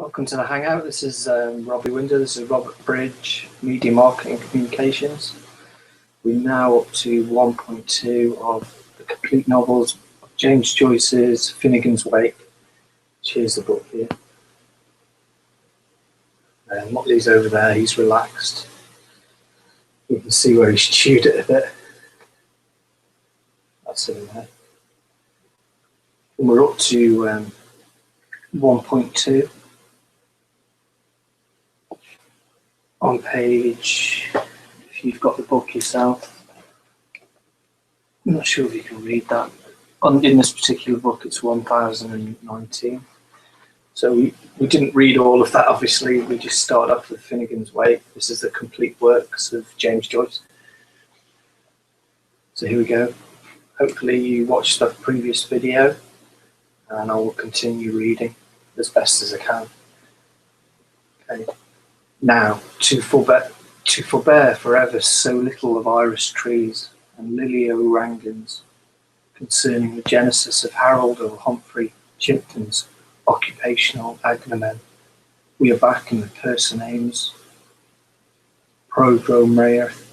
Welcome to the Hangout. This is Robbie Winder. This is Robert Bridge, Media Marketing and Communications. We're now up to 1.2 of the complete novels of James Joyce's Finnegans Wake. Here's the book here. Motley's over there, he's relaxed. You can see where he's chewed it a bit. That's in there. And we're up to 1.2. On page, if you've got the book yourself, I'm not sure if you can read that. In this particular book, it's 1019. So we didn't read all of that, obviously. We just started off with Finnegans Wake. This is the complete works of James Joyce. So here we go. Hopefully you watched the previous video, and I will continue reading as best as I can. Okay. Now, to forbear forever so little of iris trees and lily orangans, concerning the genesis of Harold or Humphrey Chilton's occupational agnomen, we are back in the personames Prodromaeus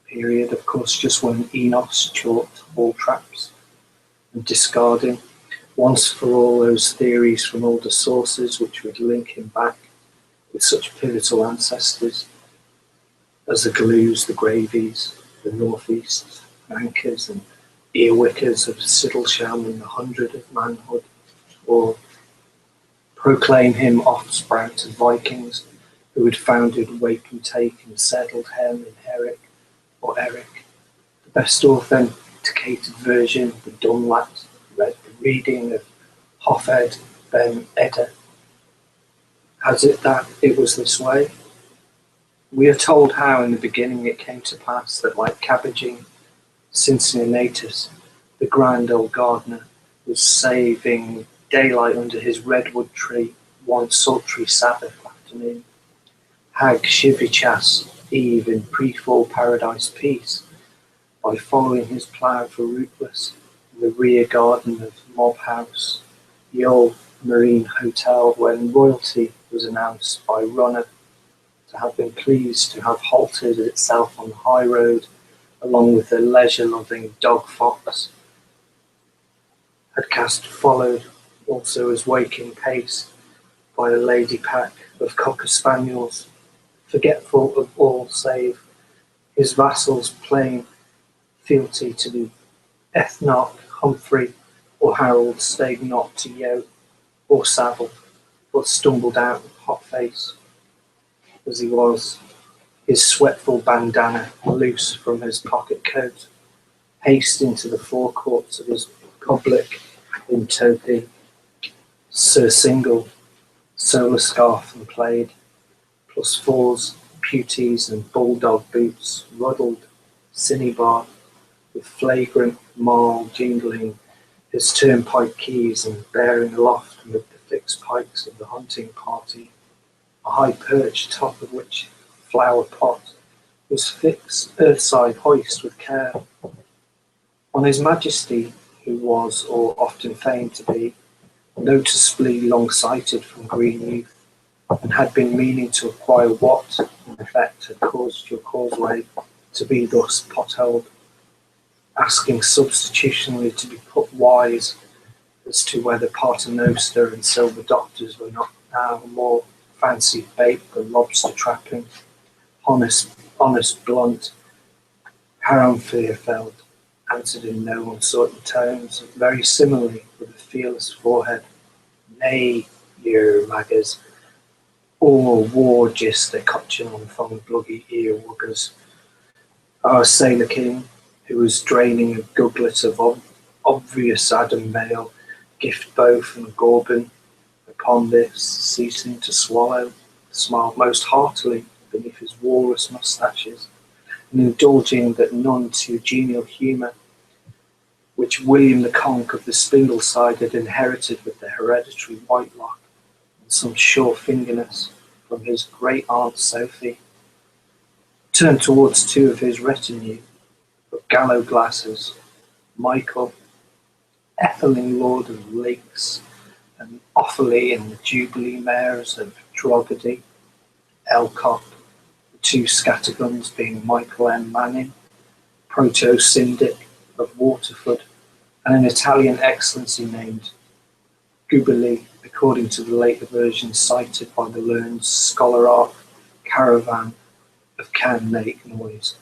period, of course, just when Enos chalked all traps, and discarding once for all those theories from older sources which would link him back with such pivotal ancestors as the Glues, the Gravies, the Northeasts, Anchors and Earwickers of Siddlesham and the Hundred of Manhood, or proclaim him offspring to Vikings who had founded Wake and Take and settled Hem and Herrick or Eric. The best authenticated version, the Dunlaps, read the reading of Hofed ben Edda. Has it that it was this way? We are told how in the beginning it came to pass that like cabbaging Cincinnatus, the grand old gardener, was saving daylight under his redwood tree one sultry Sabbath afternoon. Hag Shivichas Eve in pre-fall paradise peace by following his plough for rootless in the rear garden of Mob House, the old marine hotel when royalty was announced by Runner to have been pleased to have halted itself on the high road along with the leisure-loving dog fox had cast followed also as waking pace by a lady pack of cocker spaniels, forgetful of all save his vassals playing fealty to the ethnarch Humphrey or Harold stayed not to yoke or saddle, but stumbled out hot face as he was, his sweatful bandana loose from his pocket coat, haste into the forecourts of his public in topi, surcingle, solar scarf and plaid, plus fours, pewtees and bulldog boots, ruddled, cinnabar, with flagrant marl jingling his turnpike keys and bearing aloft amid the fixed pikes of the hunting party, a high perch top of which flower pot was fixed earthside hoist with care. On his majesty, who was, or often feigned to be, noticeably long-sighted from green youth, and had been meaning to acquire what, in effect, had caused your causeway to be thus potholed, asking substitutionally to be put wise as to whether paternoster and silver doctors were not now more fancy bait than lobster trapping. Honest, blunt, Haramfearfeld answered in no uncertain tones, very similarly with a fearless forehead. Nay, your maggers, all war gist a cotchin on thong bluggy ear wuggers. Our sailor king, who was draining a guglet of obvious Adam male, gift both and Gorbin, upon this, ceasing to swallow, smiled most heartily beneath his walrus moustaches, and indulging that none too genial humour, which William the Conk of the Spindleside had inherited with the hereditary whitelock and some sure fingerness from his great aunt Sophie, turned towards two of his retinue of gallow glasses, Michael, Etheling Lord of Lakes, and Offaly and the Jubilee mayors of Drogheda, Elcott, the two scatterguns being Michael M. Manning, proto-syndic of Waterford, and an Italian excellency named Gubbeli, according to the later version cited by the learned scholar caravan of can make noise.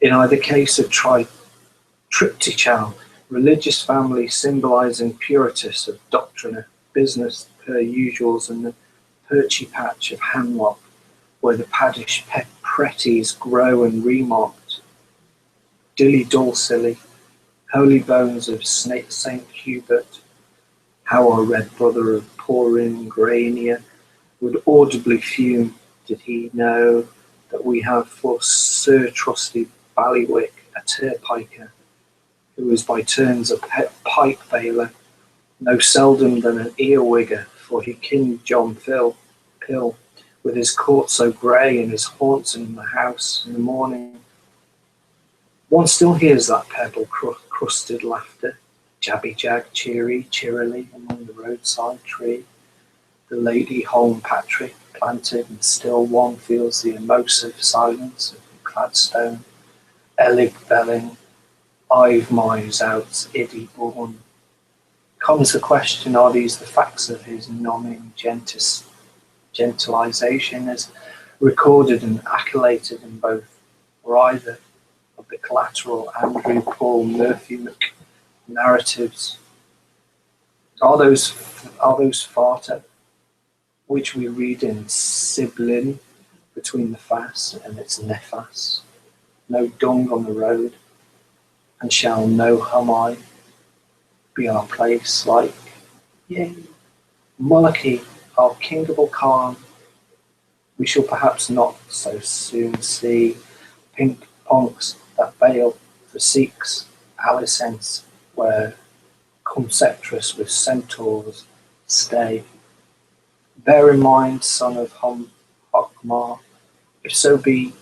In either case, a triptychal, religious family symbolizing puritas of doctrine, of business per usuals, and the perchy patch of Hanlock, where the paddish pretties grow and remarked, dilly silly, holy bones of Saint Hubert, how our red brother of Porin Grania would audibly fume did he know that we have for Sir Trusty Ballywick a turnpiker, who was by turns a pipe baler, no seldom than an earwigger, for he kinned John Pill, with his court so grey and his haunts in the house in the morning. One still hears that pebble-crusted laughter, jabby-jag, cheerily among the roadside tree. The Lady Holmpatrick planted, and still one feels the emotive silence of the Gladstone, Elig belling, I've mines out, iddy born. Comes the question, are these the facts of his nomming gentilization as recorded and accoladed in both or either of the collateral Andrew Paul Murphy narratives? Are those farta which we read in Siblin between the Fass and its Nefas, no dung on the road, and shall no Humai be our place like, yea, Molochi, our kingable Khan? We shall perhaps not so soon see pink ponks that bail for Sikhs, Alicents, where Cumceptrus with centaurs stay. Bear in mind, son of Hokmar, if so be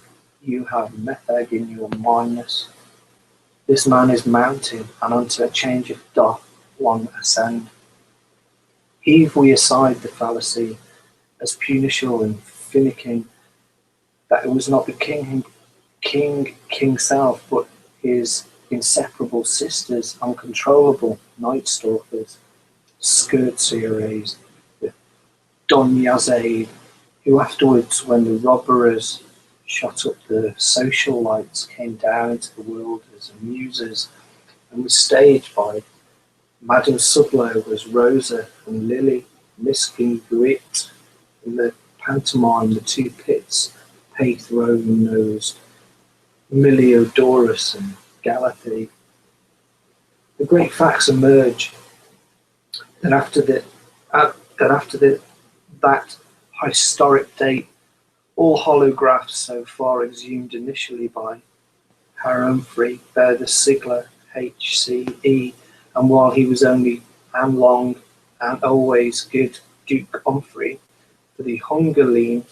you have Metheg in your mindness, this man is mounted, and unto a change of doth one ascend. Heave we aside the fallacy, as punishal and finicking, that it was not the king self, but his inseparable sisters, uncontrollable night stalkers, skirtseers, with Don Yazid, who afterwards, when the robbers shot up the social lights, came down into the world as muses, and was staged by Madame Sudlow as Rosa and Lily, Miskin Guit, in the pantomime The Two Pits, Paith-Rose-Nosed, Miliodorus and Galathy. The great facts emerge that after that historic date, all holographs so far exhumed initially by Humphrey bear the sigla HCE, and while he was only long and always good Duke Humphrey, for the Hungerline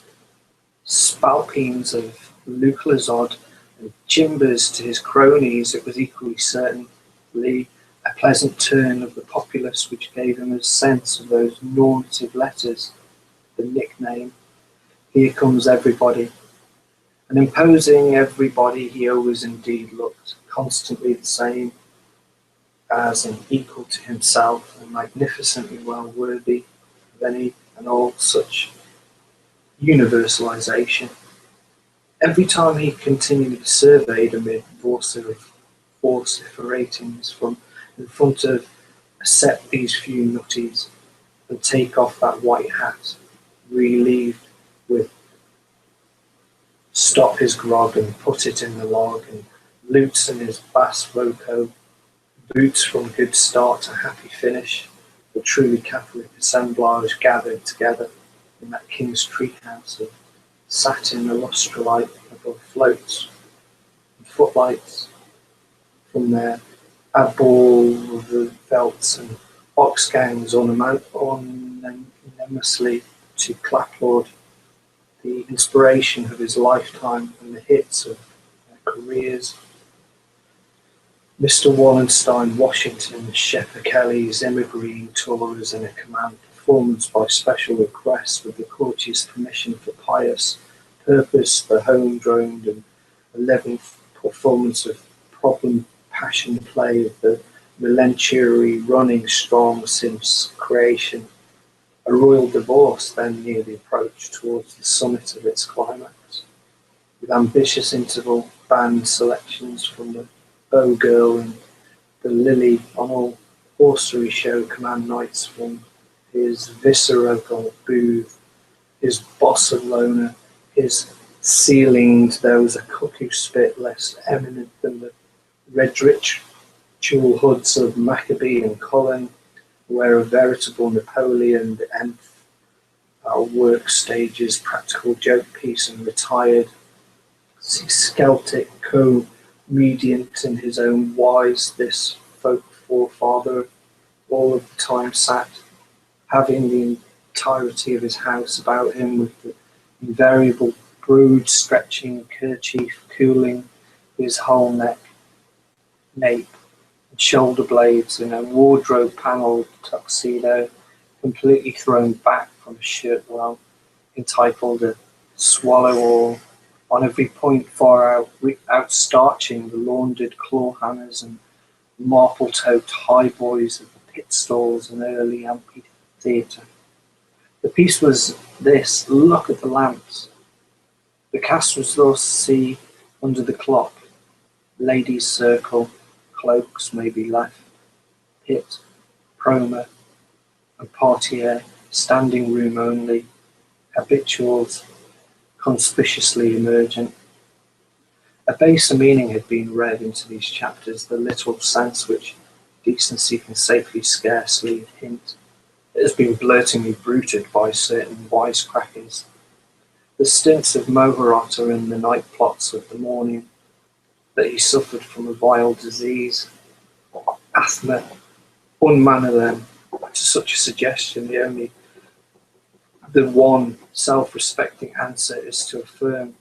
spalpeens of Luclazod and Chimbers to his cronies, it was equally certainly a pleasant turn of the populace which gave him a sense of those normative letters, the nickname, here comes everybody. An imposing everybody he always indeed looked, constantly the same, as an equal to himself, and magnificently well worthy of any and all such universalization. Every time he continually surveyed amid vociferatings from in front of accept these few nutties and take off that white hat, relieved with stop his grog and put it in the log, and loosen his bass voco, boots from good start to happy finish, the truly Catholic assemblage gathered together in that king's treehouse of satin illustrolite above floats and footlights. From there, a ball of the belts and ox gangs ornamentously to Claplord, the inspiration of his lifetime and the hits of their careers. Mr. Wallenstein, Washington, Shepard Kelly's immigrant tours in a command performance by special request with the courtier's permission for pious purpose, the home-droned and 11th performance of problem passion play of the melancholy running strong since creation. A royal divorce then nearly approached towards the summit of its climax, with ambitious interval band selections from the Bow Girl and the Lily on all horsery show command nights from his visceral booth, his bossa lona, his ceilinged, there was a cuckoo spit less eminent than the red ritual hoods of Maccabee and Cullen, where a veritable Napoleon the nth work stages, practical joke piece and retired Celtic co-mediant in his own wise, this folk forefather all of the time sat, having the entirety of his house about him with the invariable brood stretching kerchief cooling his whole neck, nape, and shoulder blades in a wardrobe panelled tuxedo completely thrown back from a shirt well entitled a swallow all, on every point far outstarching the laundered claw-hammers and marple-toed highboys of the pit stalls and early amphitheatre. The piece was this: look at the lamps. The cast was thus see under the clock. Ladies circle, cloaks may be left, pit, promer, and partier, standing room only, habituals, conspicuously emergent. A baser meaning had been read into these chapters, the literal sense which decency can safely scarcely hint. It has been blurtingly bruited by certain wisecrackers. The stints of Moharata and the night plots of the morning, that he suffered from a vile disease, asthma, unmanner them to such a suggestion. The one self-respecting answer is to affirm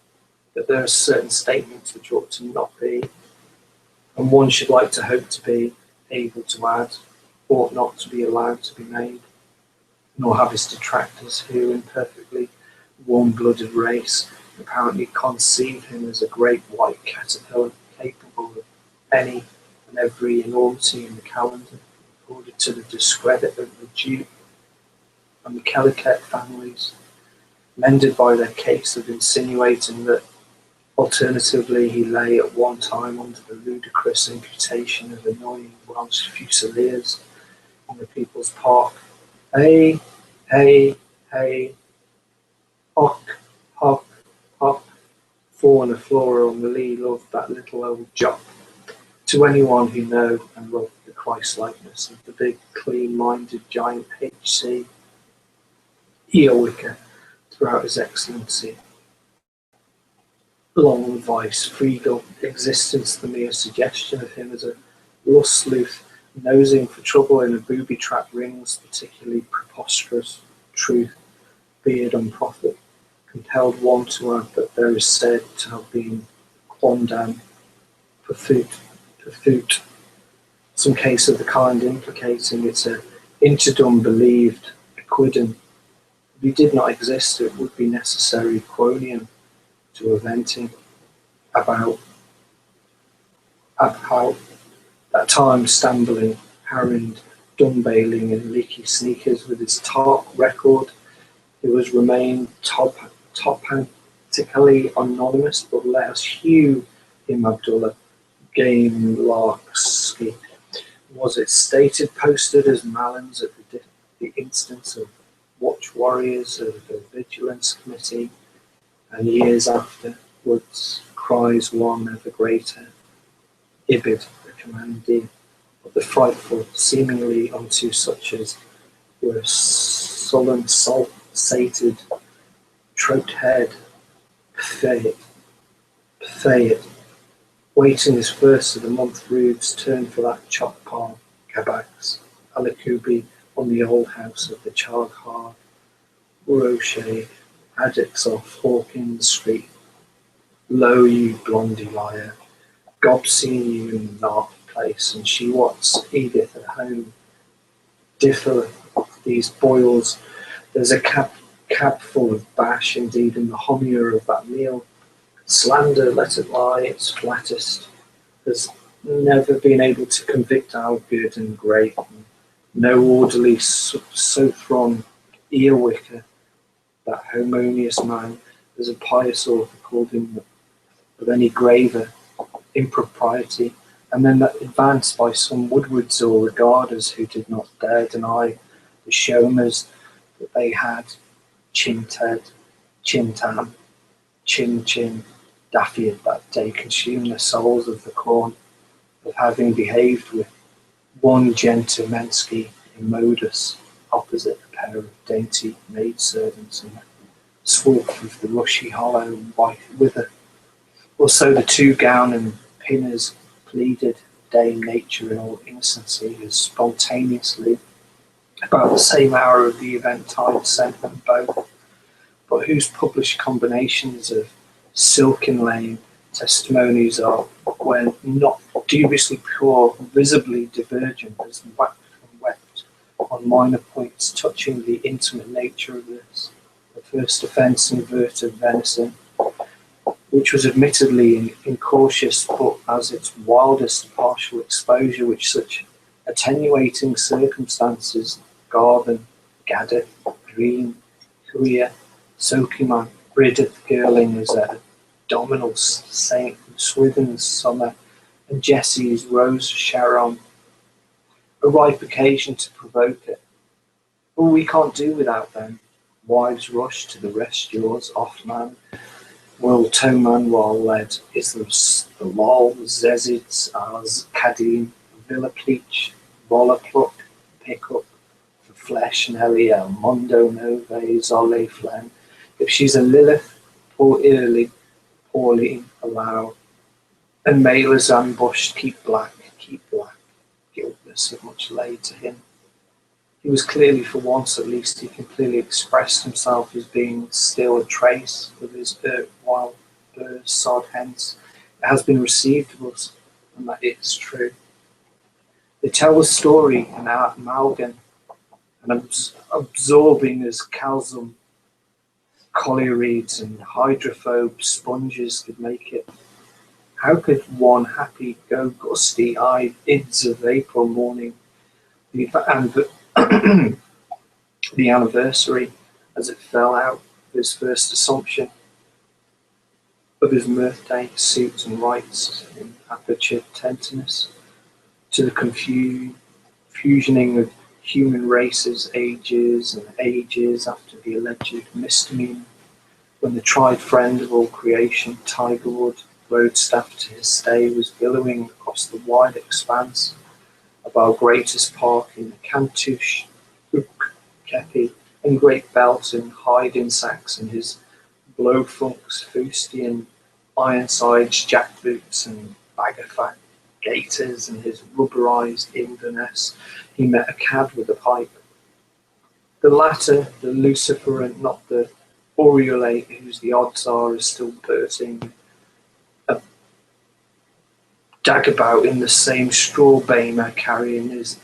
that there are certain statements which ought to not be, and one should like to hope to be able to add, ought not to be allowed to be made, nor have his detractors who, in perfectly warm-blooded race, apparently conceive him as a great white caterpillar capable of any and every enormity in the calendar, in order to the discredit of the Duke and the Kellicut families, mended by their case of insinuating that alternatively he lay at one time under the ludicrous imputation of annoying Welsh Fusiliers in the People's Park. Hey, hey, hey, hock, hock, hock, fauna, flora on the lee loved that little old jock. To anyone who know and loved the Christ-likeness of the big, clean-minded giant H.C. Eowicker throughout his excellency, long vice, fregal existence, the mere suggestion of him as a lust sleuth nosing for trouble in a booby-trap rings particularly preposterous truth, beard and prophet, compelled one to add that there is said to have been quondam, pursuit, some case of the kind implicating it's a interdum believed acquidum. If he did not exist, it would be necessary quonium to avent him about that time stumbling, harried, dumbailing in leaky sneakers with his tart record. It was remained topantically anonymous, but let us hew him Abdullah Game Larksky. Was it stated, posted as Malins at the instance of watch warriors of the Vigilance Committee, and years afterwards cries one ever greater, Ibid, the commandee of the frightful, seemingly unto such as were sullen, salt-sated, throat-head, Pathead, waiting his first of the month roofs turn for that chop palm, Kabaks, Alakubi on the old house of the Charghar, Roche, addicts off Hawkins Street. Lo, you blondie liar, Gob seen you in the market place, and she wants Edith at home. these boils. There's a cab full of bash, indeed, in the homure of that meal. Slander, let it lie, its flattest, has never been able to convict our good and great. No orderly Sothron Earwicker, that harmonious man, as a pious author called him, of any graver impropriety, and then that advanced by some Woodwards or regarders who did not dare deny the showmers that they had chin-ted, chin-tam, chin-chin, Daffiad that day consumed the souls of the corn, of having behaved with one gentlemanski in modus, opposite a pair of dainty maidservants in the swamp of the rushy hollow and white wither. Or so the two gown and pinners pleaded. Dame Nature in all innocency has spontaneously, about the same hour of the eventide, sent them both, but whose published combinations of silken lane testimonies are, when not dubiously pure, visibly divergent, as waxed and wept on minor points touching the intimate nature of this, the first offence in vert of venison, which was admittedly incautious, but as its wildest partial exposure, which such attenuating circumstances, Garvin, Gaddeth, Green, Huia, Sokiman, Riddeth, Girling as a Dominal Saint from Swithin's summer, and Jesse's Rose Sharon, a ripe occasion to provoke it. But we can't do without them. Wives rush to the rescuers, off man, Will Toman while led is the Lol, Zezids, Ars, Kadim, Villa Pleach, Vola Pluck, Pick Up, for Flesh, Nelia, Mondo Nove, Zole Flen. If she's a Lilith, poor Early, Pauline, allow, and mailers ambushed, keep black, guiltless of much laid to him. He was clearly, for once at least, he completely expressed himself as being still a trace of his erstwhile sod, hence it has been received of us, and that it is true. They tell the story in amalgam, and absorbing as calcium, collieries and hydrophobe sponges could make it. How could one happy go gusty-eyed ids of April morning, the anniversary, as it fell out of his first assumption of his birthday, suits and rights in aperture tenderness, to the fusioning of human races, ages and ages after the alleged misdemeanor, when the tried friend of all creation, Tigerwood, rode staff to his stay, was billowing across the wide expanse of our greatest park in the Cantush, Hook, Kepi, and Great Belt and hiding sacks, and his blowfunks, fustian, Ironsides, jackboots, and bag of fat gaiters, and his rubberized Inverness. He met a cad with a pipe. The latter, the luciferant, not the aureolate, whose the odds are is still bursting a dagabout in the same straw bamer, carrying his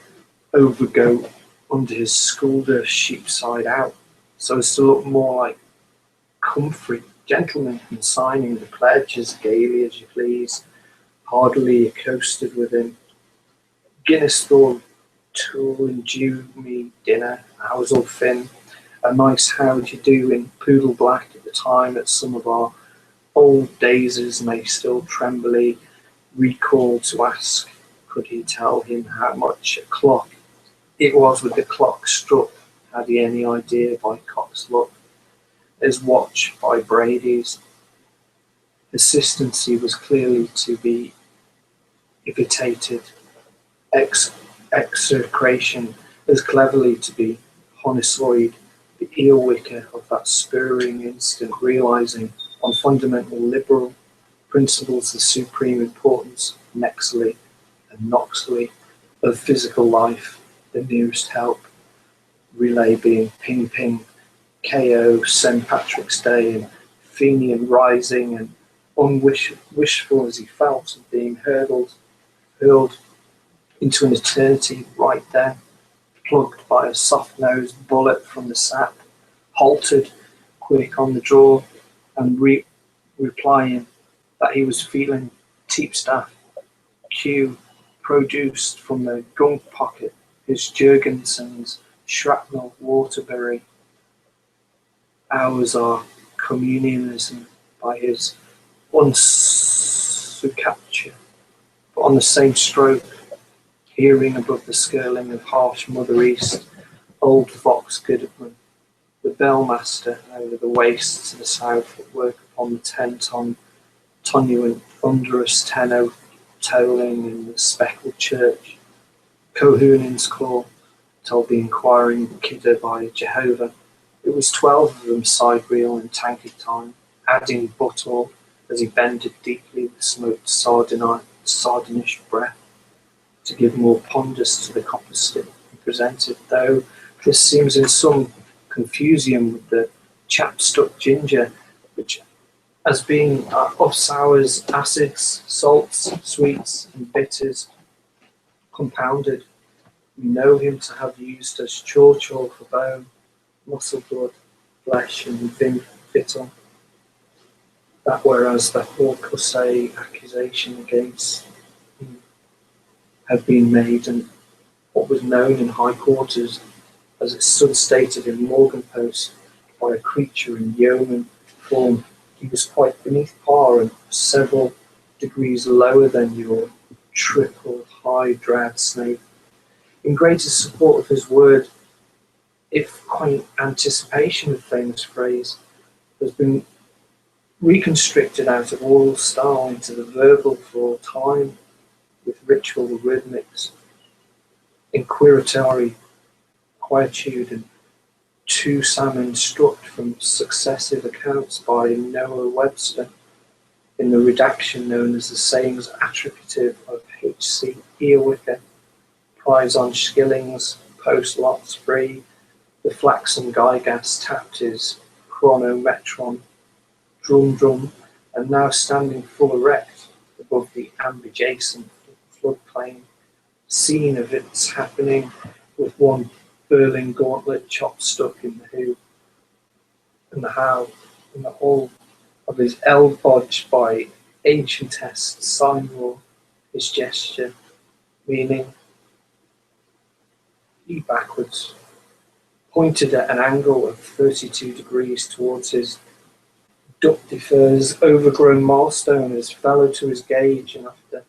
overcoat under his sculder sheepside out, so as to look more like comfrey gentlemen, and signing the pledge as gaily as you please, hardily accosted with him. Guinness thought, tool and due me dinner, how's all Finn? A nice how d'ye do in poodle black at the time that some of our old dazes may still trembly recall to ask, could he tell him how much a clock it was with the clock struck? Had he any idea by cock's luck? His watch by Brady's persistency was clearly to be evitated, execration as cleverly to be homisoid, the earwicker of that spurring instant, realizing on fundamental liberal principles the supreme importance, nextly and noxly, of physical life, the nearest help, relay being ping ping, KO, St. Patrick's Day, and Fenian rising, and unwishful as he felt of being hurled into an eternity right then, plugged by a soft-nosed bullet from the sap, halted quick on the draw, and replying that he was feeling Teepstaff Q produced from the gunk pocket his Jurgensen's shrapnel Waterbury. Ours are communionism by his unsucapture, but on the same stroke, hearing above the skirling of harsh Mother East, old Fox Goodman, the bellmaster over the wastes to the south at work upon the 10-ton tonuant thunderous tenno tolling in the speckled church, Cohunan's call, told the inquiring kidder by Jehovah. It was 12 of them side reel and tankard time, adding butthole as he bended deeply with smoked sardinish breath to give more ponders to the copper stick he presented, though this seems in some confusion with the chapstuck ginger, which as being of sours, acids, salts, sweets, and bitters compounded, we know him to have used as chaw for bone, muscle blood, flesh, and victual. That whereas the Hawkeye accusation against him had been made, and what was known in high quarters, as it stood stated in Morgan Post, by a creature in yeoman form, he was quite beneath par and several degrees lower than your triple high-drag snake. In greatest support of his word, if quaint anticipation of famous phrase, has been reconstructed out of oral style into the verbal for time, with ritual rhythmics, inquiritory quietude, and two salmon struck from successive accounts by Noah Webster in the redaction known as the sayings attributive of H.C. Earwicker, prize on shillings, post lots free, the flaxen Gygas tapped his chronometron, drum, and now standing full erect above the ambidjacent floodplain, scene of its happening with one burling gauntlet chop stuck in the who, and the how, and the whole of his elbodge by ancientest sign law, his gesture, meaning he backwards, pointed at an angle of 32 degrees towards his ductifers overgrown milestone as fellow to his gauge, and after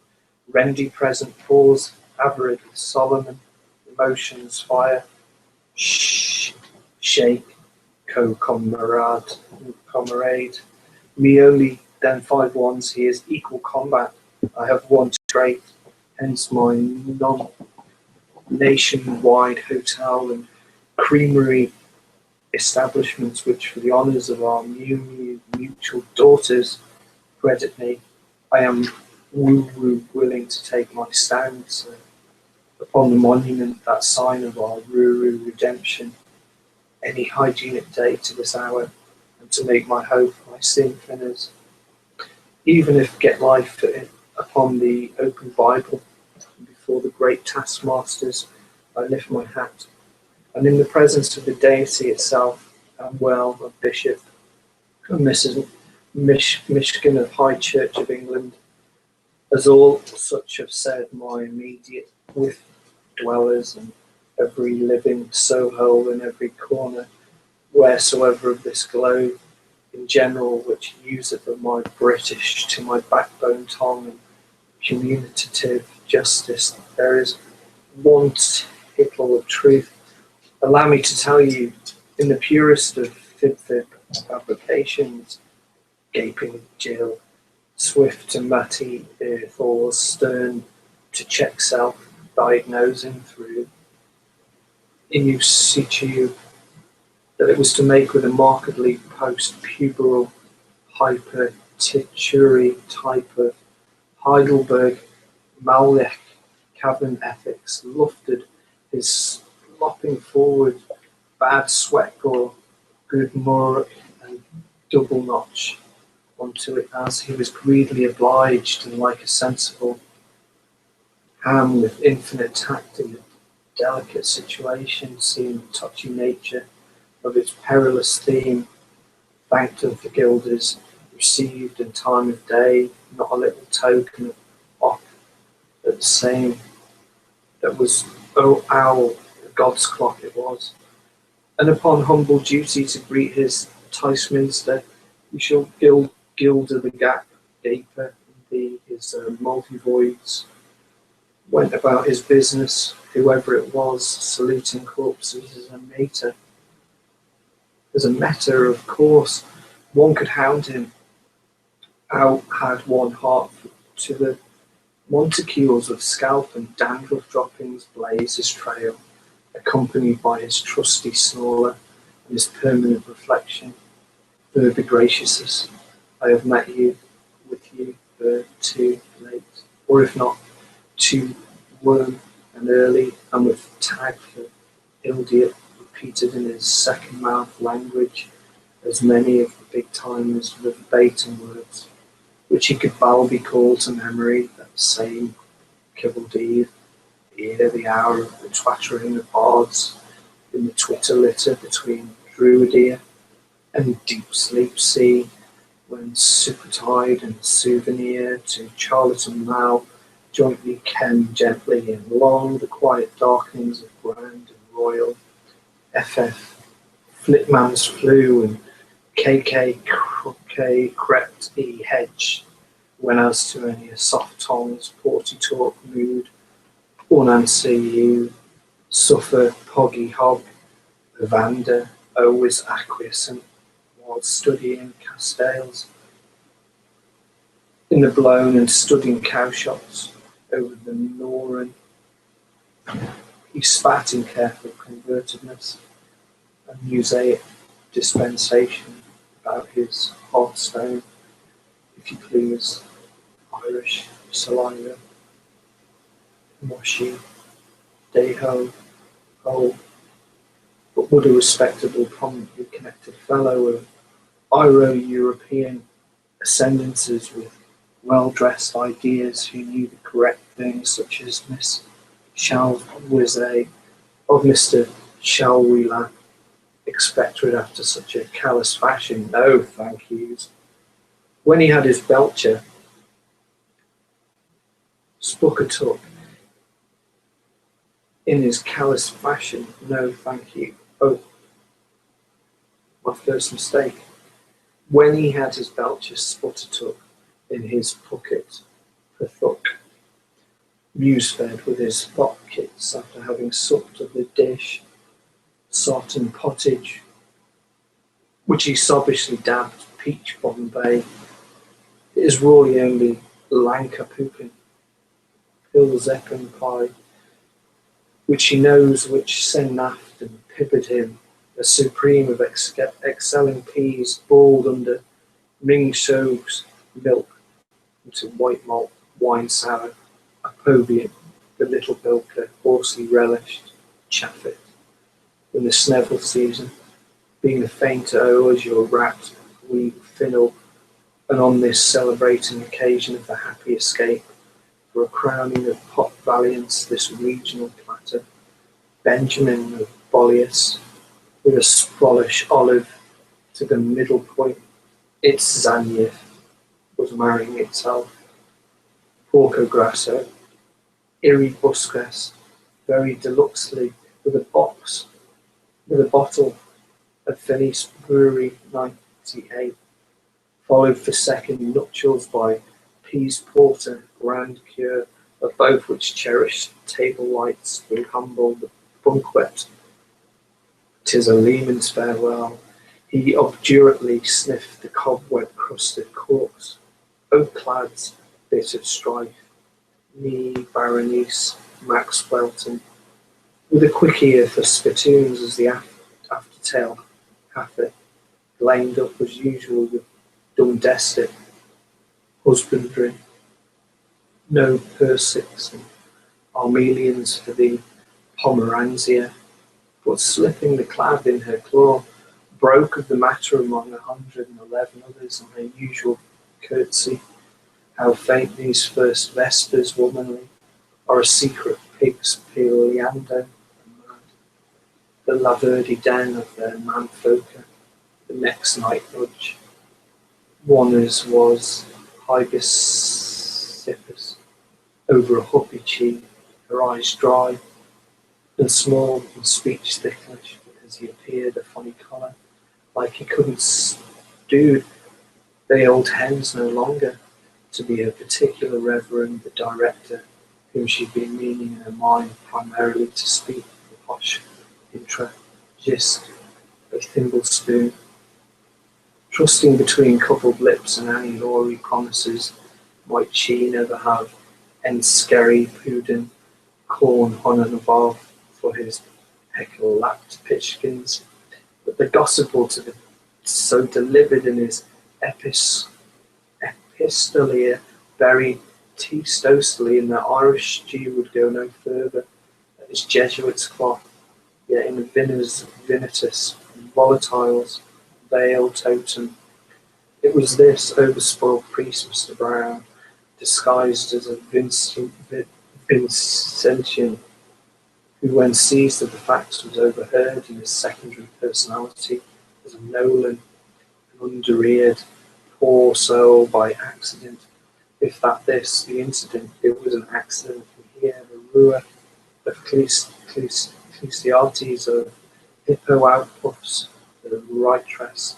Rendy present pause, average with Solomon, emotions fire, shake, comrade, Mioli, then 5 ones, he is equal combat. I have won straight, hence my nationwide hotel and creamery establishments, which for the honours of our mutual daughters credit me. I am willing to take my stand upon the monument, that sign of our redemption, any hygienic day to this hour, and to make my hope my sin thinners. Even if get life upon the open Bible, before the great taskmasters, I lift my hat, and in the presence of the deity itself, and well of Bishop and Mrs. Michigan of High Church of England, as all such have said, my immediate with dwellers and every living soul in every corner, wheresoever of this globe, in general, which useth of my British to my backbone tongue and communicative justice, there is one tittle of truth. Allow me to tell you, in the purest of fib fabrications, gaping Jill, swift to Matty Thor's stern to check self-diagnosing through in situ, that it was to make with a markedly post-puberal hypertituri type of Heidelberg Maulich cabin ethics lufted his slopping forward bad sweat or good murk and double notch onto it as he was greedily obliged, and like a sensible ham with infinite tact in it, delicate situation, seeing the touchy nature of its perilous theme, thanked of the gilders, received in time of day, not a little token of off at the same, that was, O owl, God's clock it was. And upon humble duty to greet his Ticemünster, he shall gilder the gap gaper in his multi-voids, went about his business, whoever it was, saluting corpses as a mater. As a matter, of course, one could hound him. Out had one heart to the monticules of scalp and dandruff droppings blaze his trail, accompanied by his trusty snorer and his permanent reflection. Bird be gracious, I have met you, with you, bird, too late, or if not, too warm and early, and with tag for idiot repeated in his second mouth language, as many of the big timers verbatim words, which he could well be called to memory, that same kibbledy, ere the hour of the twattering of bards in the twitter litter between Druidia and deep sleep sea, when Supertide and Souvenir to Charlatan Mao jointly ken gently and long the quiet darkenings of Grand and Royal, FF, Flitman's Flu and KK Croquet crept hedge, when as to any a soft tongue's porty talk mood, unanswer you, suffer poggy hog, Evander, always acquiescent, while studying Castales, in the blown and studying cowshots over the Norran, he spat in careful convertedness and musaic dispensation about his hearthstone, if you please, Irish saliva, Moshi, Deho, Hole, but would a respectable, prominently connected fellow of Iro-European ascendances with well-dressed ideas who knew the correct things, such as Miss Chalwizay of Mr. Chalwila, expected after such a callous fashion? No, thank yous. When he had his belcher, Spuckatuck, in his callous fashion, no, thank you. Oh, my first mistake. When he had his belcher, Spuckatuck, in his pocket, Pathuck, muse-fed with his thought kits after having supped of the dish, sot and pottage, which he sobbishly dabbed peach Bombay. It is really only Lanka Poopin, Pilzeppen pie, which he knows which Sennaft and pippered him, a supreme of excelling peas balled under Ming Shou's milk into white malt wine sour, a povian, the little bilker hoarsely relished, chaffet, in the Snevel season, being a fainter as your rat, we finnel, and on this celebrating occasion of the happy escape, for a crowning of pot valiance, this regional platter, Benjamin of Bollius, with a Swallish olive to the middle point, its Zanyef was marrying itself, Porco Grasso, Iri Busquest, very deluxely, with a bottle of Felice Brewery 98, followed for second nuptials by Pease Porter, Grand Cure, of both which cherished table lights will humble the banquet. 'Tis a Lehman's farewell. He obdurately sniffed the cobweb-crusted corpse. Oak-clads, bit of strife, me, Baronice, Max Welton, with a quick ear for spittoons as the aftertail hath blamed up as usual with domestic husbandry. No Persicks and Armelians for the Pomeranzia, but slipping the clad in her claw, broke of the matter among 111 others on her usual curtsy. How faint these first vespers womanly, are a secret pig's piliando, the laverdy den of their manfolker, the next night nudge. One as was Hibiscus over a huppy cheek, her eyes dry and small and speech thicklish because he appeared a funny colour, like he couldn't do the old hens no longer, to be a particular reverend, the director, whom she'd been meaning in her mind primarily to speak, the posh intra-gist, a thimble spoon. Trusting between coupled lips and Annie Laurie promises, might she never have Enskerry Puden corn on and above for his heckle lapped pitchkins, but the gospel to the so delivered in his epistolier very teestosely in the Irish stew would go no further than his Jesuit's cloth, yet in the vinitus, volatiles, veil totem. It was this overspoiled priest, Mr. Brown, disguised as a Vincentian, who when seized of the facts was overheard in his secondary personality as a Nolan, an under-eared, poor soul by accident. If that this, the incident, it was an accident from here, the ruer of Ecclesiastes, of hippo outpuffs, the writress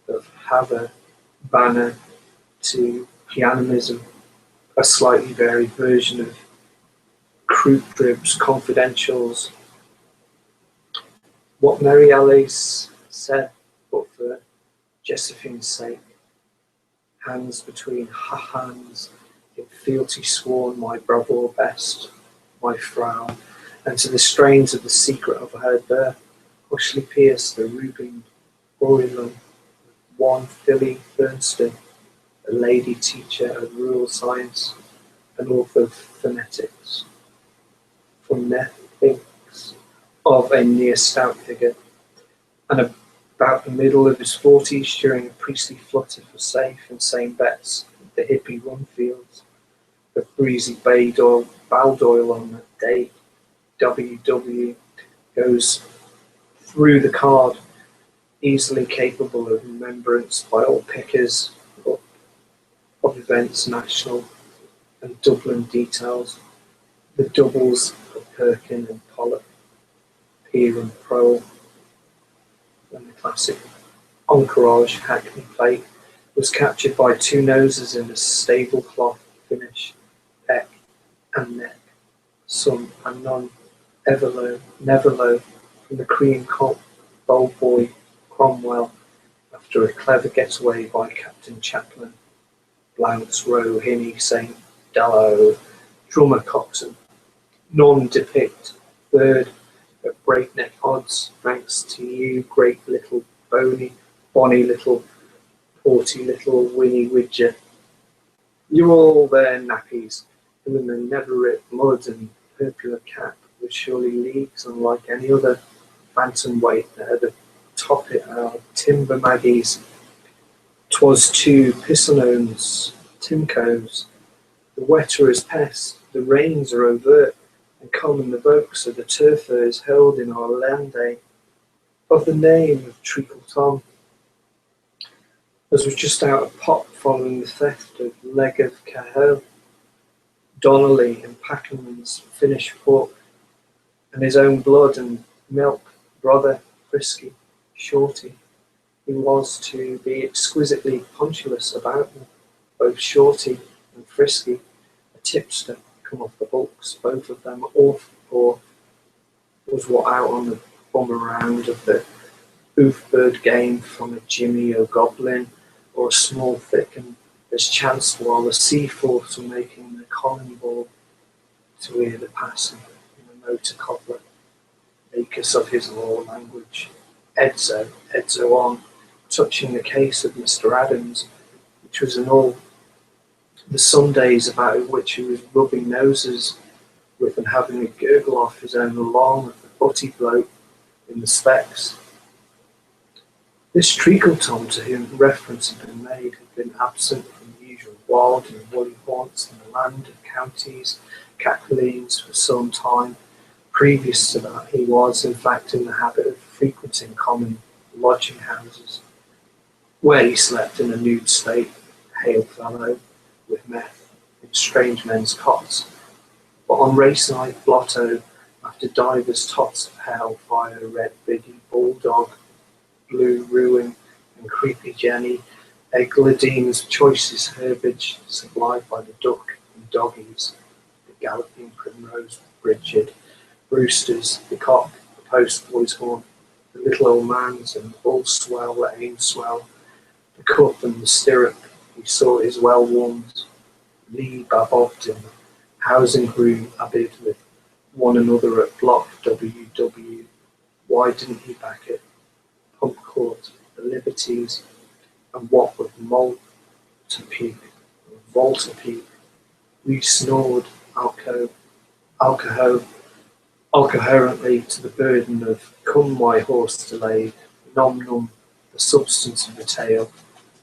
of Haver, Banner to pianism, a slightly varied version of Croup Drib's Confidentials. What Mary Alice said, but for Josephine's sake, hands between her hands, in fealty sworn my brother best, my frown, and to the strains of the secret of her birth, hushly pierced the Rubin Boilen, one Philly Thurston, a lady teacher of rural science, an author of phonetics, of a near stout figure, and about the middle of his 40s during a priestly flutter for safe and sane bets at the hippie run fields, of breezy Baldoyle on that day. WW goes through the card, easily capable of remembrance by all pickers of events, national and Dublin details, the doubles of Perkin and Pollock, Peer and Prole, and the classic Encourage Hackney plate was captured by two noses in a stable cloth finish, peck and neck, some and none, never low, from the cream bold boy Cromwell, after a clever getaway by Captain Chaplin, Blount's Row, Hinny, St. Dallow, drummer coxswain, none depict, third at breakneck odds, thanks to you, great little bonny little, porty little Winnie Widger. You're all there nappies, who in the never-ripped mud and purpular cap with surely leagues unlike any other phantom weight that had atop it our timber maggies. 'Twas two Pissanones, Timcoes, the wetter as pests, the rains are overt, and common the volks of the turfers held in our landday, of the name of Treacle Tom, as was just out of pot following the theft of Leg of Cahill, Donnelly and Packen's finished pork, and his own blood and milk brother, Frisky, Shorty. He was to be exquisitely punctilious about them, both Shorty and Frisky, a tipster come off the books, both of them awful poor, was what out on the bum around of the Oofbird game from a Jimmy O'Goblin or a small thicken as chanced while the sea force were making the colony ball to hear the passing in a motor cobbler, makers of his law language, Edzo on, touching the case of Mr. Adams, which was in all the Sundays about which he was rubbing noses with and having a gurgle off his own along of the butty bloke in the specs. This Treacle Tom to whom reference had been made had been absent from the usual wild and woolly haunts in the land of counties, Capelines for some time, Previous to that, he was, in fact, in the habit of frequenting common lodging houses, where he slept in a nude state, hail fellow, with meth, in strange men's cots. But on race night, blotto, after divers tots of hell, fire, red biddy, bulldog, blue ruin, and creepy Jenny, Egladeen's choicest herbage, supplied by the duck and doggies, the galloping primrose, Bridget, roosters, the cock, the post boy's horn, the little old man's and bull swell that ain't swell, the cup and the stirrup, he saw his well-warmed Lee babobbed in housing room abid with one another at block WW. Why didn't he back it? Pump court, the liberties, and what with Malta-peak, Volta-peak, we snored alcoholantly to the burden of come my horse delayed, nom the substance of the tale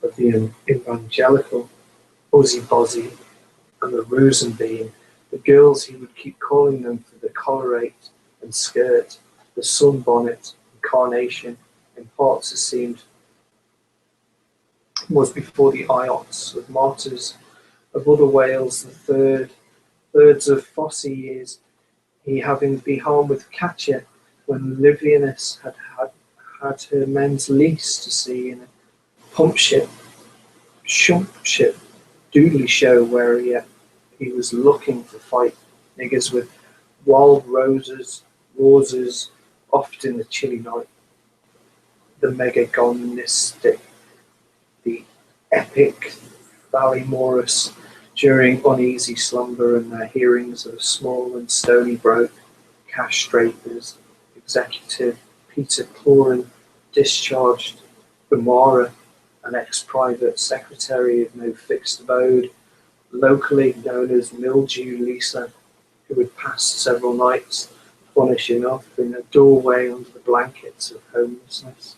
of the evangelical Buzzy Bozzy and the Rosenbean, the girls he would keep calling them for the collarate and skirt, the sunbonnet and carnation, in parts as seemed was before the iots of martyrs of other Wales, the thirds of Fosse years, he having been home with Katya when Livianus had her men's lease to see in a pump ship, doodly show where he was looking to fight niggers with wild roses, oft in the chilly night. The megagonistic, the epic Ballymorus during uneasy slumber and their hearings of a small and stony broke, cash drapers, executive, Peter Cloran, discharged, Bamara, an ex-private secretary of no fixed abode, locally known as Mildew Lisa, who had passed several nights, funnish enough, in a doorway under the blankets of homelessness,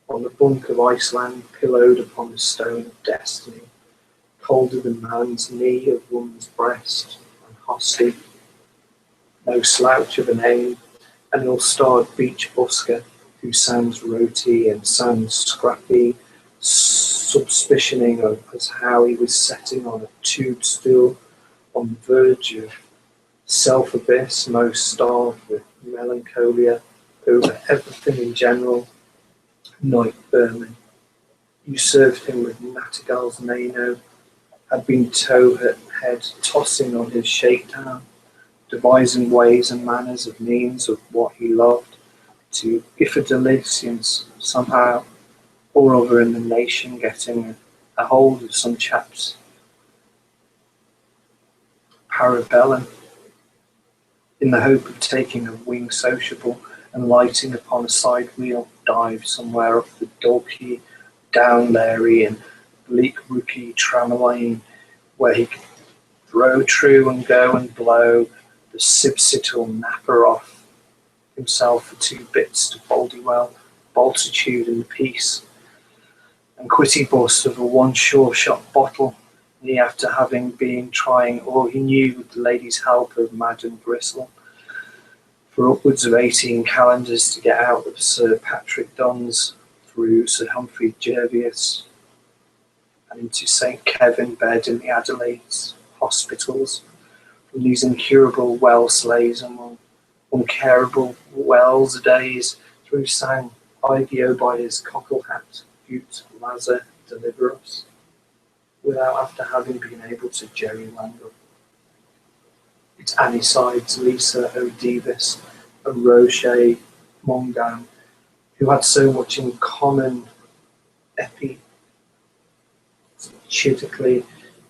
on the bunk of Iceland, pillowed upon the stone of destiny, colder than man's knee of woman's breast, and hosty, no slouch of a name, an ill-starred beach busker who sounds roti and sounds scrappy, suspicioning of as how he was sitting on a tube stool on the verge of self-abyss, most starved with melancholia over everything in general, night vermin. You served him with Nattergal's Nano, had been tow-head tossing on his shakedown, devising ways and manners of means of what he loved, to Giffordelicians somehow or other in the nation getting a hold of some chap's parabellum, in the hope of taking a wing sociable and lighting upon a side wheel dive somewhere off the Dalkey, down Larry and bleak rookie Trameline, where he could throw true and go and blow the sibsital napper off himself for 2 bits to Baldywell, Baltitude in the piece, and quitty bust of a one sure shot bottle, he after having been trying all he knew with the lady's help of Madam Bristle, for upwards of 18 calendars to get out of Sir Patrick Dunn's through Sir Humphrey Jervius and into St. Kevin bed in the Adelaide's hospitals, from these incurable well slays and uncarable wells days through sang Igio by his cockle hat, Butte, Lazar, deliver us, without after having been able to jerrylander. It's Annie Sides, Lisa O'Devis, and Roche Mongan, who had so much in common epidically,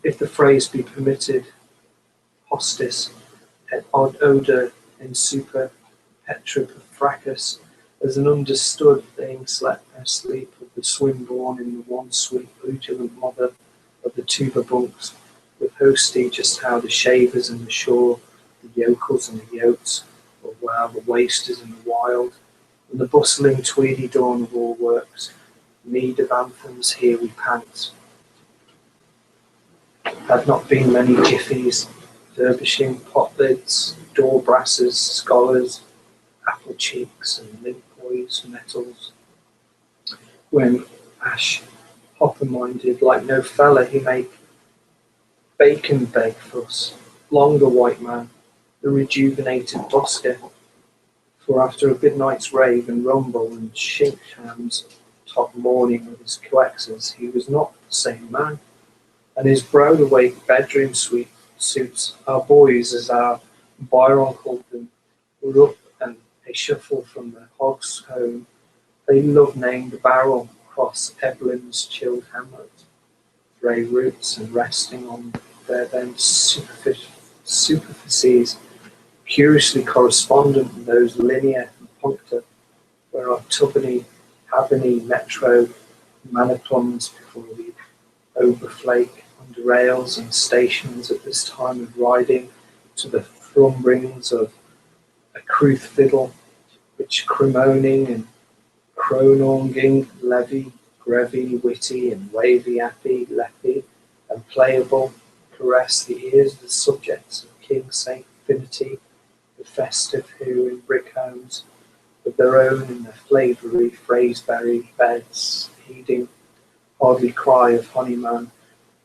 if the phrase be permitted, hostis, et od odor in super petra fracas, as an understood thing slept their sleep of the swinborn in the one sweet vigilant mother of the tuba bunks, with hosty just how the shavers and the shore, the yokels and the yotes, or wow, the wasters and the wild, and the bustling tweedy dawn of all works, mead of anthems, here we pant. Had not been many jiffies, furbishing pot lids, door brasses, scholars, apple cheeks, and limp boys, metals. When Ash hopper-minded, like no fella, he make bacon beg for us, longer white man, the rejuvenated busker. For after a good night's rave and rumble and shink hams top morning with his coaxes, he was not the same man. And his broad-awake bedroom suits our boys, as our Byron called them, were up and a shuffle from the hog's home. They love-named the barrel across Eblin's chilled hamlet, grey roots and resting on their then superficies, curiously correspondent with those linear and puncta where our Tubany, Havenny, Metro, Maniplums before we overflake under rails and stations at this time of riding to the thrumbrings of a cruth fiddle, which cremoning and crononging, levy, grevy, witty, and wavy, appy, leppy, and playable, caress the ears of the subjects of King Saint Finity, the festive who in brick homes, with their own in their flavoury phraseberry beds, heeding hardly cry of honeyman,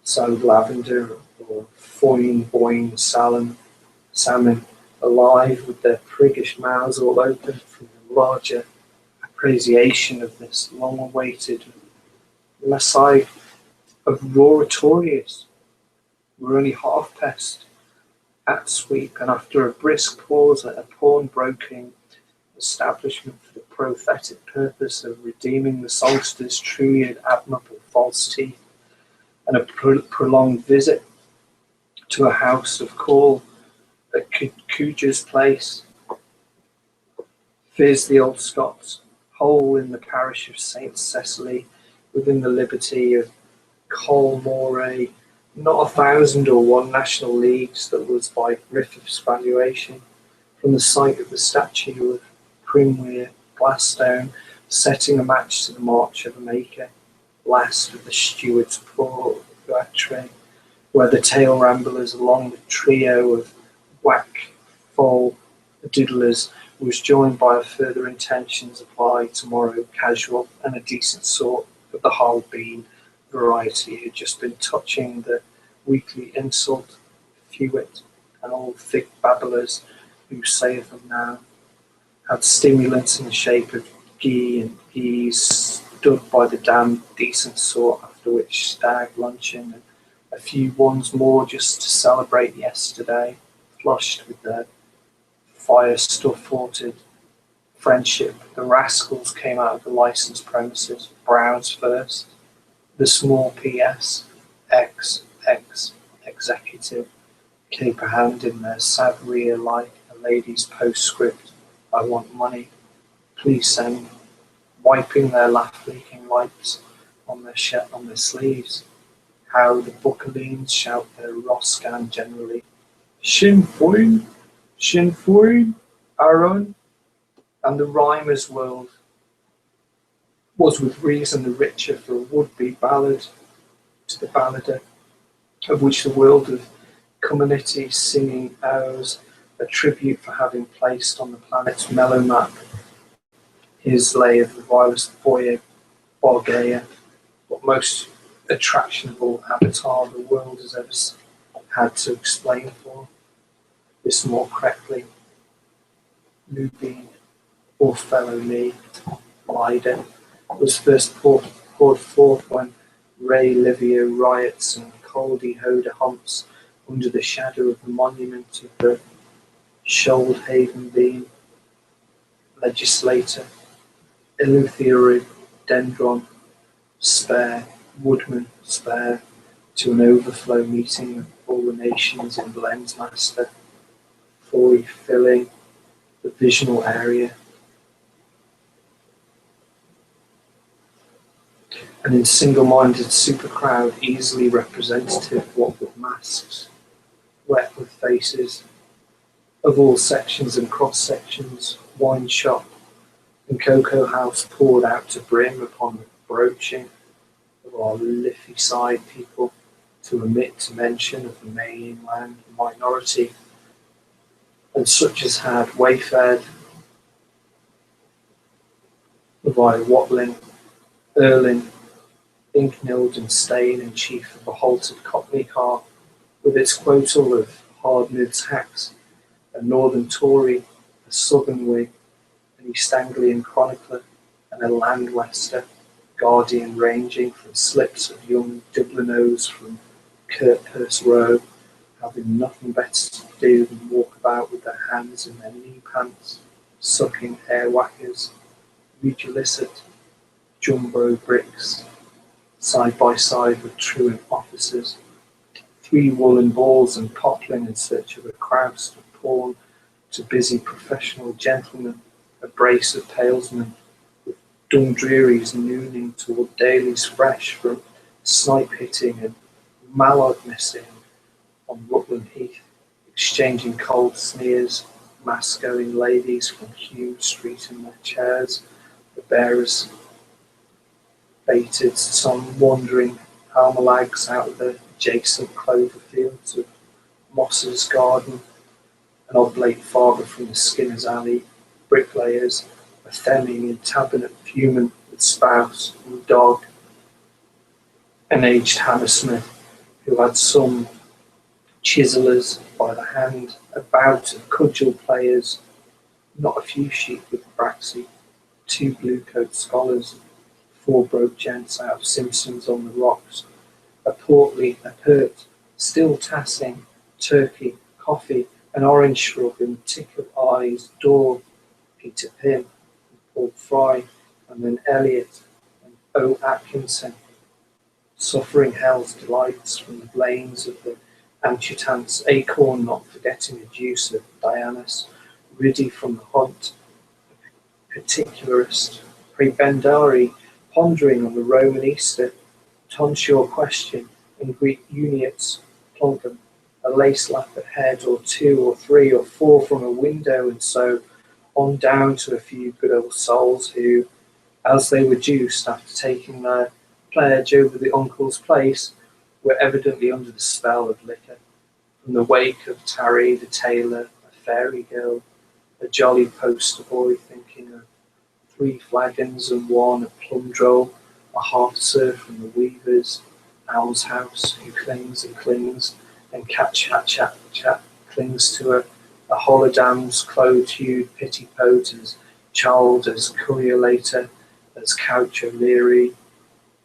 sowed lavender, or foin boing salmon, alive with their priggish mouths all open from the larger appreciation of this long-awaited Messiah of Roratorius. We're only half-past at sweep, and after a brisk pause at a pawnbroking establishment for the prophetic purpose of redeeming the songster's truly and admirable false teeth, and a prolonged visit to a house of call at Cuja's place, fears the old Scots, whole in the parish of St. Cecily, within the liberty of Colmoray, not 1,001 national leagues that was by Griffith's valuation, from the site of the statue of Primweir Glasstone, setting a match to the march of a maker, last of the steward's poor Gatre, where the tail ramblers along the trio of whack-foal diddlers was joined by a further intentions applied tomorrow casual and a decent sort of the whole bean variety who had just been touching the weekly insult, fewit, and all thick babblers who saith them now, had stimulants in the shape of ghee and geese stood by the damned decent sort, after which stag luncheon and a few ones more just to celebrate yesterday, flushed with their fire-stuff-forted friendship, the rascals came out of the licensed premises, Brown's first, the small PS, executive, caper hand in their Savrier like a lady's postscript, I want money, please send, wiping their laugh-leaking wipes on their sleeves. How the Buckalines shout their Roscan generally, Sinn Féin, Aaron, and the rhymer's world was with reason the richer for a would-be ballad to the ballader, of which the world of community singing owes a tribute for having placed on the planet's mellow map his lay of the vilest Borgea, what most attractionable avatar the world has ever had to explain for. This more correctly, Lupine, or fellow me, Leiden, was first poured forth when Ray Livio riots and Coldy Hoda humps under the shadow of the monument of the Shoalhaven beam, legislator, Eleutherodendron, spare, woodman, spare, to an overflow meeting of all the nations in Lensmaster, fully filling the visional area. And in single-minded supercrowd, easily representative, what with masks, wet with faces, of all sections and cross-sections, wine shop and cocoa house poured out to brim upon the broaching of our Liffey side people, to omit to mention of the mainland minority, and such as had wayfared via Watling, Erling, Inknild and Stain in chief of a halted Cockney car, with its quotal of hard-mids hacks, a northern Tory, a southern Whig, an East Anglian chronicler, and a Landwester, guardian ranging from slips of young Dublinos from Kirkhurst Row, having nothing better to do than walk about with their hands in their knee pants, sucking hair whackers, regilicet, jumbo bricks, side by side with truant officers, 3 woolen balls and Copland in search of a crowd of porn to busy professional gentlemen, a brace of talesmen, with Dundreary's nooning toward dailies fresh from snipe hitting and mallard missing on Rutland Heath, exchanging cold sneers, mass-going ladies from Hume Street in their chairs, the bearers baited some wandering almalags out of the adjacent clover fields of Moss's garden, an oblate father from the Skinner's Alley, bricklayers, a themming in tabernet fumant with spouse and dog, an aged hammersmith who had some chisellers by the hand, a bout of cudgel players, not a few sheep with Braxy, 2 blue-coat scholars, 4 broke gents out of Simpson's on the rocks, a pert, still tassing, turkey, coffee, an orange shrub in tick of eyes, door, Peter Pym, and Paul Fry, and then Eliot and O. Atkinson, suffering hell's delights from the blains of the Anchutant's acorn, not forgetting a juice of Dianus, Riddy from the hunt, particularist, prebendari, pondering on the Roman Easter, tonsure question, and Greek uniates, plunkum, a lace-lapped head or 2 or 3 or 4 from a window, and so on down to a few good old souls who, as they were juiced after taking their pledge over the uncle's place, were evidently under the spell of liquor. From the wake of Tarry the tailor, a fairy girl, a jolly poster boy thinking of 3 flagons and 1 of plum droll, a half-serf from the weaver's almshouse who clings and clings, and cat chat chat chat clings to a holodam's clothed-hued petticoat as child as courier later, as couch O'Leary,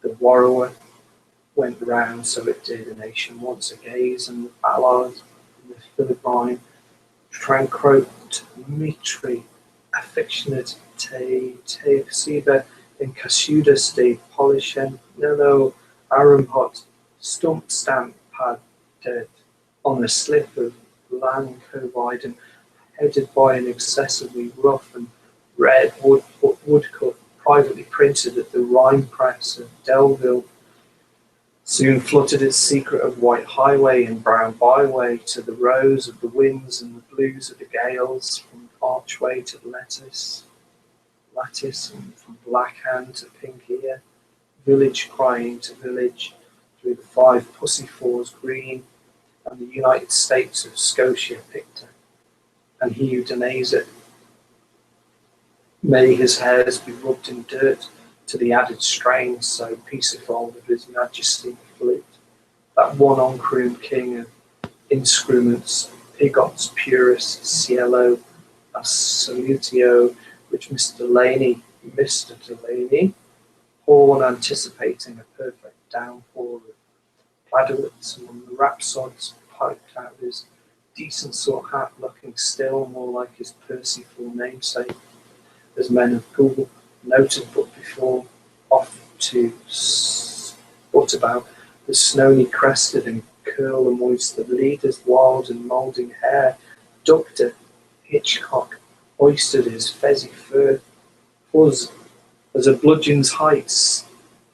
the warrower went round, so it did, a nation once a gaze, and the ballad, and the Philippine, trancrote mitri, affectionate te siba, in casudas de polishen, nello arumpot, stump stamp pad dead, on a slip of land coviden, headed by an excessively rough and red woodcut, privately printed at the Rhyme Press of Delville, soon fluttered its secret of white highway and brown byway to the rose of the winds and the blues of the gales, from archway to lattice, and from black hand to pink ear, village crying to village, through the 5 pussyfours green, and the United States of Scotia picture. And he who denies it, may his hairs be rubbed in dirt to the added strain so peaceable of his majesty flute, that one uncrooned king of inscruments, pigots, purists, cielo, a salutio, which Mr. Delaney, horn anticipating a perfect downpour of plaudits among the rhapsods, piped out of his decent sort hat, looking still more like his Percyful namesake, as men of Google noted but before, off to what about the snowy crested and curl amongst the leader's wild and moulding hair, Dr. Hitchcock hoisted his fezzy fur, was as a bludgeon's height,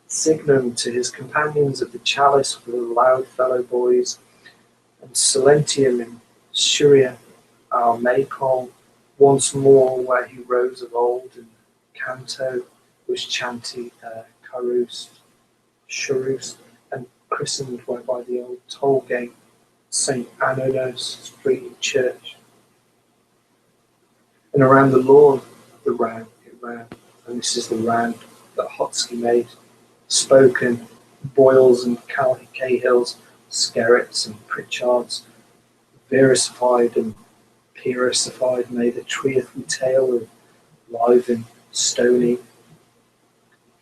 signum to his companions of the chalice for the loud fellow boys, and Silentium in Surya, our Maypole, once more where he rose of old, and canto was chanty Charus, and christened by the old toll gate, St. Anodos Street Church. And around the lawn, it ran. And this is the ran that Hotsky made. Spoken, Boyles and Cahills, Skerritts and Pritchards, versified and piercified, made a treaty tale of live and stony.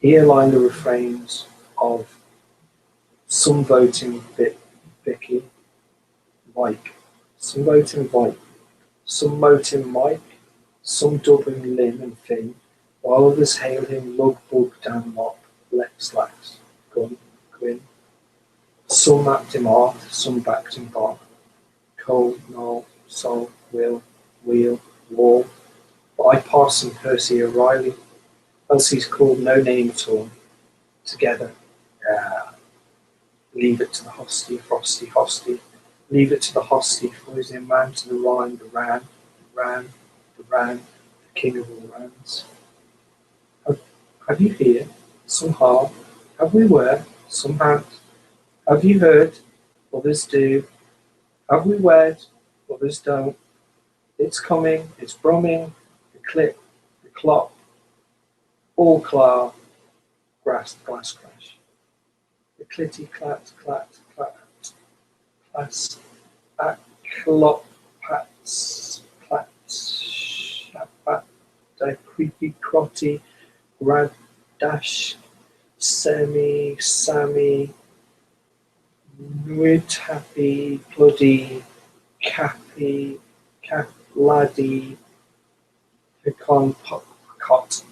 Here lie the refrains of some voting Vicky, Mike, some voting Mike, some moting Mike, some dubbing Lynn and Finn, while others hail him Lug Bug Dan Mop, Lex Lax, Gun, Gwyn. Some mapped him Arth, some backed him Bob, Cole, Noel, Sol, Will, Wheel, Wall. But I Parson Percy O'Reilly, else he's called no name at all. Together, leave it to the hostie, frosty, hostie. Leave it to the hostie, for he's in man to the rhyme, the ran, the king of all rans. Have you here? Some har. Have we where? Some han't. Have you heard? Others do. Have we wed? Others don't. It's coming, it's brumming, the clip, the clop, all clar, glass crash. The clitty clat, class, at clop, pats, shapat, the creepy crotty, grad dash, sammy, nwit happy, bloody, cappy, cap laddie, pecan cot,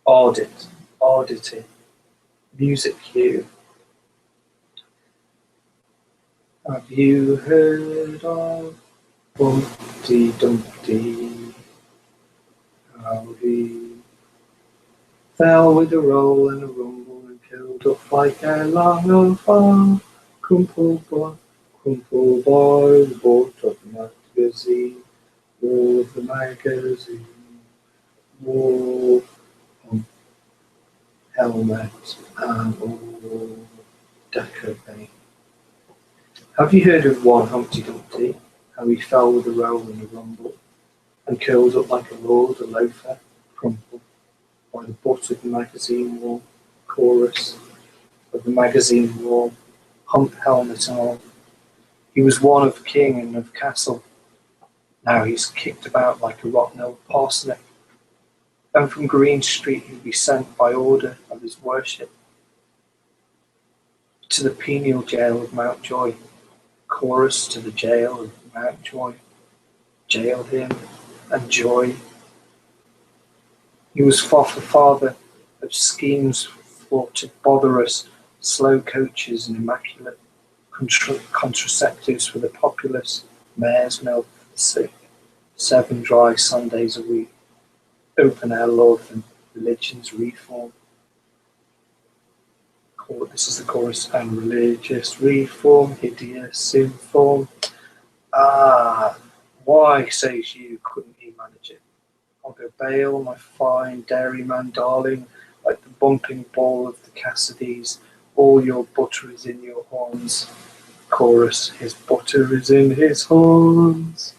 auditing, music cue. Have you heard of Humpty Dumpty? How he fell with a roll and a rumble and killed up like a long old farm. Crumple boy, bought up the magazine, wore of the magazine, wore helmet and all decorating. Have you heard of one Humpty Dumpty? How he fell with a roll and a rumble, and curled up like a lord, a loafer, crumpled by the butt of the magazine wall, chorus of the magazine wall, hump helmet and all. He was one of king and of castle. Now he's kicked about like a rotten old parsnip, and from Green Street he'll be sent by order of his worship to the penal jail of Mountjoy. Chorus to the jail of Mountjoy. Jail him and joy. He was father of schemes for to bother us, slow coaches and immaculate contraceptives for the populace, mare's milk for the sick, 7 dry Sundays a week, open air love and religion's reform. This is the chorus, and religious reform, hideous inform. Why, says you, couldn't he manage it? I'll go bail, my fine dairyman darling, like the bumping ball of the Cassidys. All your butter is in your horns. Chorus, his butter is in his horns.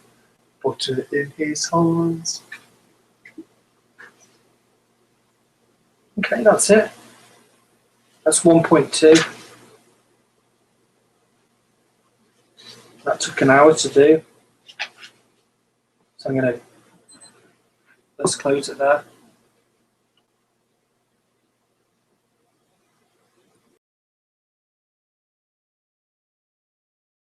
Butter in his horns. Okay, that's it. That's 1.2. That took an hour to do. So let's close it there.